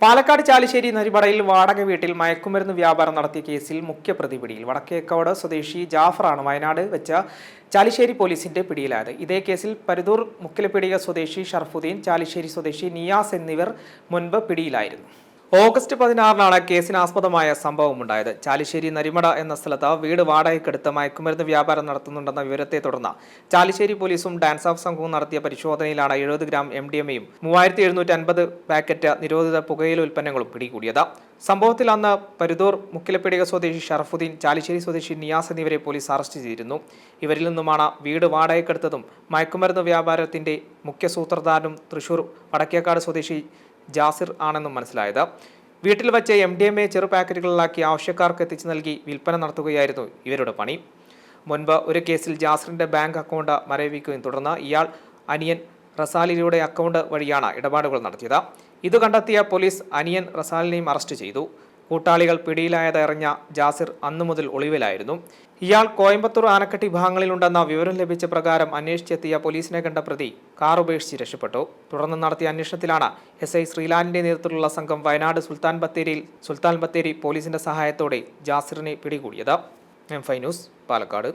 പാലക്കാട് ചാലിശ്ശേരി നരിമടയിൽ വാടക വീട്ടിൽ മയക്കുമരുന്ന് വ്യാപാരം നടത്തിയ കേസിൽ മുഖ്യപ്രതി പിടിയിൽ. വടക്കേക്കോട് സ്വദേശി ജാഫറാണ് വയനാട് വെച്ച ചാലിശ്ശേരി പോലീസിന്റെ പിടിയിലായത്. ഇതേ കേസിൽ പരുതൂർ മുക്കിലപ്പീടിക സ്വദേശി ഷർഫുദ്ദീൻ, ചാലിശ്ശേരി സ്വദേശി നിയാസ് എന്നിവർ മുൻപ് പിടിയിലായിരുന്നു. ഓഗസ്റ്റ് 16-നാണ് കേസിനാസ്പദമായ സംഭവമുണ്ടായത്. ചാലിശ്ശേരി നരിമട എന്ന സ്ഥലത്ത് വീട് വാടകയ്ക്കെടുത്ത് മയക്കുമരുന്ന് വ്യാപാരം നടത്തുന്നുണ്ടെന്ന വിവരത്തെ തുടർന്ന് ചാലിശ്ശേരി പോലീസും ഡാൻസ് ഓഫ് സംഘവും നടത്തിയ പരിശോധനയിലാണ് 70 ഗ്രാം MDMA-യും 3750 പാക്കറ്റ് നിരോധിത പുകയില ഉൽപ്പന്നങ്ങളും പിടികൂടിയത്. സംഭവത്തിൽ അന്ന് പരുതൂർ മുക്കിലപ്പീടിക സ്വദേശി ഷറഫുദ്ദീൻ, ചാലിശ്ശേരി സ്വദേശി നിയാസ് എന്നിവരെ പോലീസ് അറസ്റ്റ് ചെയ്തിരുന്നു. ഇവരിൽ നിന്നുമാണ് വീട് വാടകയ്ക്കെടുത്തതും മയക്കുമരുന്ന് വ്യാപാരത്തിന്റെ മുഖ്യ സൂത്രധാരനും തൃശൂർ വടക്കേക്കാട് സ്വദേശി ജാസിർ ആണെന്നും മനസ്സിലായത്. വീട്ടിൽ വച്ച് MDMA ചെറു പാക്കറ്റുകളിലാക്കി ആവശ്യക്കാർക്ക് എത്തിച്ചു നൽകി വിൽപ്പന നടത്തുകയായിരുന്നു ഇവരുടെ പണി. മുൻപ് ഒരു കേസിൽ ജാസിറിന്റെ ബാങ്ക് അക്കൗണ്ട് മരവിപ്പിക്കുകയും തുടർന്ന് ഇയാൾ അനിയൻ റസാലിയുടെ അക്കൗണ്ട് വഴിയാണ് ഇടപാടുകൾ നടത്തിയത്. ഇത് കണ്ടെത്തിയ പോലീസ് അനിയൻ റസാലിനെയും അറസ്റ്റ് ചെയ്തു. കൂട്ടാളികൾ പിടിയിലായതറിഞ്ഞ ജാസിർ അന്നു മുതൽ ഒളിവിലായിരുന്നു. ഇയാൾ കോയമ്പത്തൂർ ആനക്കട്ടി ഭാഗങ്ങളിലുണ്ടെന്ന വിവരം ലഭിച്ച പ്രകാരം അന്വേഷിച്ചെത്തിയ പോലീസിനെ കണ്ട പ്രതി കാർ ഉപേക്ഷിച്ച് രക്ഷപ്പെട്ടു. തുടർന്ന് നടത്തിയ അന്വേഷണത്തിലാണ് SI ശ്രീലാലിന്റെ നേതൃത്വത്തിലുള്ള സംഘം വയനാട് സുൽത്താൻ ബത്തേരി പോലീസിന്റെ സഹായത്തോടെ ജാസിറിനെ പിടികൂടിയത്. M5 news, Palakkad.